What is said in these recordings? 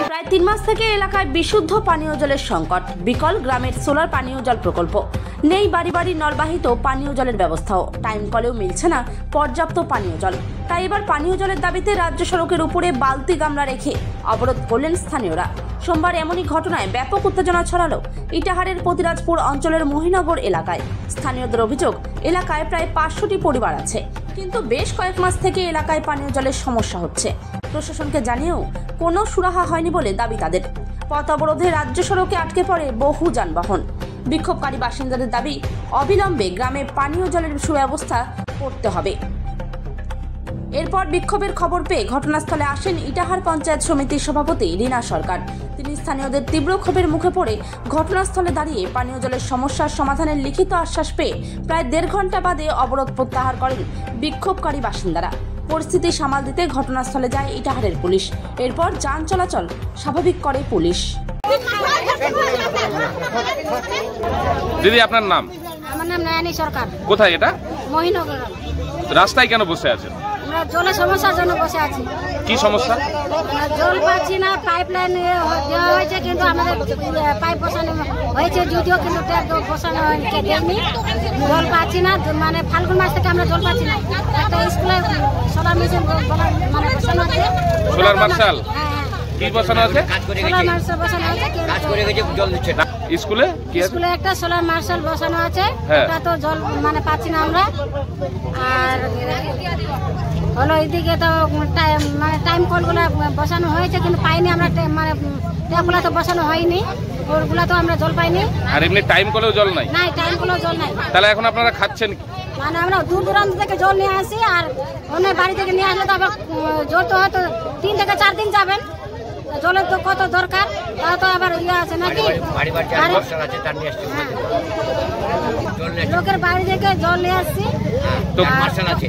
প্রায় 3 মাস থেকে এলাকায় বিশুদ্ধ পানীয় জলের সংকট। বিকল গ্রামের সোলার পানীয় জল প্রকল্প নেই, বাড়ি বাড়ি নলবাহিত পানীয় জলের ব্যবস্থাও। টাইম কলেও মিলছে না পর্যাপ্ত পানীয় জল। তাই এবার পানীয় জলের দাবিতে রাজ্য সড়কের উপরে বালতি গামলা রেখে অবরোধ করলেন স্থানীয়রা। সোমবার এমনই ঘটনায় ব্যাপক উত্তেজনা ছড়ালো ইটাহারের প্রতিরাজপুর অঞ্চলের মহিনগর এলাকায়। স্থানীয়দের অভিযোগ, এলাকায় প্রায় 500টি পরিবার আছে, কিন্তু বেশ কয়েক মাস থেকে এলাকায় পানীয় জলের সমস্যা হচ্ছে। প্রশাসনকে জানিয়েও কোনো সুরাহা হয়নি বলে দাবি তাদের। পথ অবরোধে রাজ্য সড়কে আটকে পড়ে বহু যানবাহন। বিক্ষোভকারী বাসিন্দাদের দাবি, অবিলম্বে গ্রামে পানীয় জলের সুব্যবস্থা করতে হবে। এরপর বিক্ষোভের খবর পেয়ে ঘটনাস্থলে আসেন ইটাহার পঞ্চায়েত সমিতির সভাপতি রীনা সরকার। তিনি স্থানীয়দের তীব্র ক্ষোভের মুখে পড়ে ঘটনাস্থলে দাঁড়িয়ে পানীয় জলের সমস্যার সমাধানের লিখিত আশ্বাস পেয়ে প্রায় 1.5 ঘন্টা বাদে অবরোধ প্রত্যাহার করেন বিক্ষোভকারী বাসিন্দারা। পরিস্থিতি সামাল দিতে ঘটনাস্থলে যায় ইটাহারের পুলিশ। এরপর যান চলাচল স্বাভাবিক করে পুলিশ। দিদি, আপনার নাম? আমার নাম নয়নী সরকার। কোথায় এটা? মহিনগর। রাস্তায় কেন বসে আছেন? আমরা জলের সমস্যার জন্য বসে আছি। কি সমস্যা? জল পাচ্ছি না, পাইপ লাইন দেওয়া হয়েছে কিন্তু আমাদের পাইপ বসানো হয়েছে যদিও, কিন্তু ট্যাপ বসানো দেয়নি। জল পাচ্ছি না, মানে ফাল্গুন মাস থেকে আমরা জল পাচ্ছি না। একটা স্কুলে সোলার মেশিন মানে বসানো আছে। সোলার মার্শাল কি বসানো আছে? সোলার মার্শাল বসানো আছে, কাজ করে গেছে, জল দিচ্ছে না। স্কুলে কি আছে? স্কুলে একটা সোলার মার্শাল বসানো আছে, ওটা তো জল মানে পাচ্ছি না আমরা। আর হলো এদিকে তো মানে টাইম কলগুলো বসানো হয়েছে কিন্তু পাইনি আমরা, মানে ট্যাপগুলো তো বসানো হয়নি, ওগুলো তো আমরা জল পাইনি। আর এমনি টাইম কলেও জল নাই? নাই, টাইম কলেও জল নাই। তাহলে এখন আপনারা খাচ্ছেন? মানে আমরা দূর দূরান্ত থেকে জল নিয়ে আসি, আর অন্য বাড়ি থেকে নিয়ে আসলে তো আবার জল তো হয়তো 3 থেকে 4 দিন যাবেন। জলের তো কত দরকার, তা তো আবার ইয়ে আছে নাকি, লোকের বাড়ি থেকে জল নিয়ে আসছি তো মার্শাল আছে,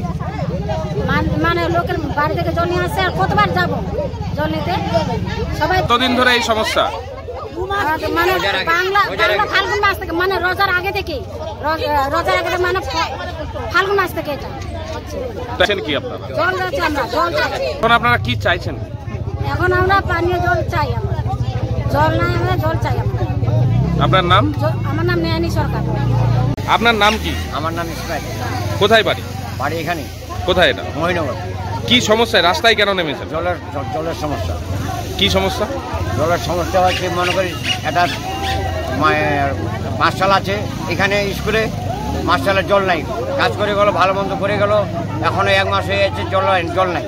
মানে লোকের বাড়ি থেকে জল নিয়ে আসছে। আর কতবার যাবো জল নিতে? সবাই কতদিন ধরে এই সমস্যা? মানে বাংলা ফাল্গুন মাস থেকে, মানে রোজার আগে থেকে, রোজার আগে মানে ফাল্গুন মাস থেকে এটা কি আপনারা জল যাচ্ছে, আমরা জল চাই। এখন আপনারা কি চাইছেন? এখন আমরা পানীয় জল চাই, আমরা জল নাই, আমরা জল চাই। আপনার নাম? আমার নাম নয়নী সরকার। আপনার নাম কি? আমার নাম ইসমাইল। কোথায় বাড়ি? বাড়ি এখানে। কোথায় এটা? মহিনগর। কি সমস্যা? রাস্তায় কেন নেমেছেন? জলের সমস্যা। কি সমস্যা? জলের সমস্যা হচ্ছে, মনে করি একটা মার্শাল আছে এখানে স্কুলে, মার্শালের জল নাই, কাজ করে গেল, ভালো মন্দ করে গেল, এখনো 1 মাস হয়ে যাচ্ছে জল নাই।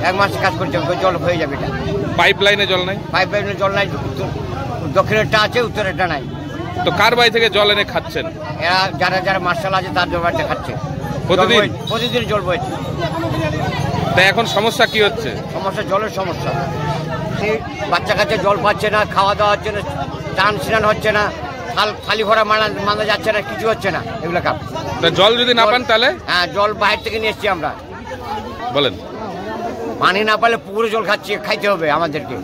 1 মাসে কাজ করছে, জল হয়ে যাবে। এটা পাইপ লাইনে জল নাই? পাইপ লাইনে জল নাই, দক্ষিণেরটা আছে, উত্তরেরটা নাই। তো কার বাড়ি থেকে জল এনে খাচ্ছেন? এরা যারা মার্শাল আছে তার বাড়িতে খাচ্ছে। প্রতিদিন জল বইছে। তাই এখন সমস্যা কি হচ্ছে? সমস্যা জলের সমস্যা। সেই বাচ্চা কাচ্চা জল পাচ্ছে না, খাওয়া দাওয়া হচ্ছে না, চান স্নান হচ্ছে না, খালি ঘোড়া মানা যাচ্ছে না, কিছু হচ্ছে না। এগুলো কাপ জল যদি না পান তাহলে? হ্যাঁ, জল বাইরে থেকে নিয়ে এসছি আমরা। বলেন, পানি না পালে পুকুরে জল খাইতে হবে আমাদেরকে।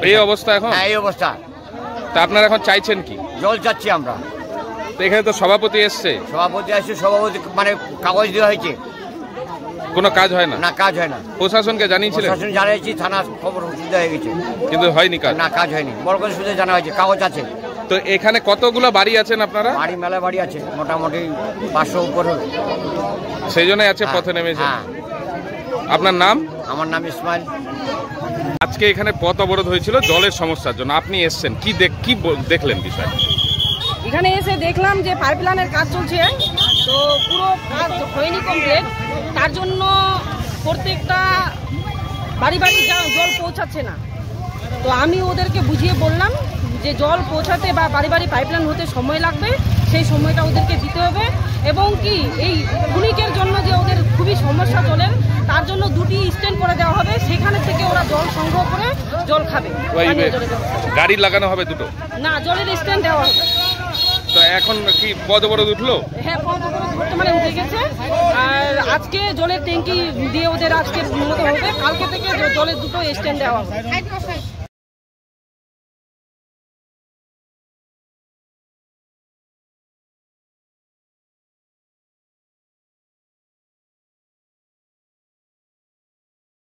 এই অবস্থা এখন? হ্যাঁ, এই অবস্থা। তা আপনারা এখন চাইছেন কি? জল চাচ্ছি আমরা। তো এখানে তো সভাপতি এসছে। সভাপতি মানে কাগজ দেওয়া হয়েছে, কোনো কাজ হয় না? না, কাজ হয় না। প্রশাসনকে জানিয়েছিলেন? প্রশাসন জানিয়েছি, থানা খবর দেওয়া হয়ে গেছে, কিন্তু হয়নি কাজ? না, কাজ হয়নি। বড় করে শুধু জানা হয়েছে, কাগজ আছে। তো এখানে কতগুলো বাড়ি আছেন আপনারা? বাড়ি মেলা বাড়ি আছে, মোটামুটি 500 উপরে। সেই জন্যই আছে পথে নেমেছেন। আপনার নাম? আমার নাম ইসমাইল। আজকে এখানে পথ অবরোধ হয়েছিল জলের সমস্যার জন্য, আপনি এসছেন, কি দেখলেন বিষয়? এখানে এসে দেখলাম যে পাইপ লাইনের কাজ চলছে, তো পুরো কাজ হয়নি কমপ্লিট, তার জন্য প্রত্যেকটা বাড়ি বাড়ি জল পৌঁছাচ্ছে না। তো আমি ওদেরকে বুঝিয়ে বললাম যে জল পৌঁছাতে বা বাড়ি বাড়ি পাইপলাইন হতে সময় লাগবে, সেই সময়টা ওদেরকে দিতে হবে। এবং কি এই ক্ষণিকের জন্য যে ওদের খুবই সমস্যা জলের, তার জন্য 2টি স্ট্যান্ড করে দেওয়া হবে, সেখানে থেকে ওরা জল সংগ্রহ করে জল খাবে। গাড়ি লাগানো হবে 2টো? না, জলের স্ট্যান্ড দেওয়া হবে। তো এখন কি পথ অবরোধ উঠলো? হ্যাঁ, পথ অবরোধ বর্তমানে উঠে গেছে। আর আজকে জলের ট্যাঙ্কি দিয়ে ওদের আজকে মতো হবে, কালকে থেকে জলের 2টো স্ট্যান্ড দেওয়া হবে।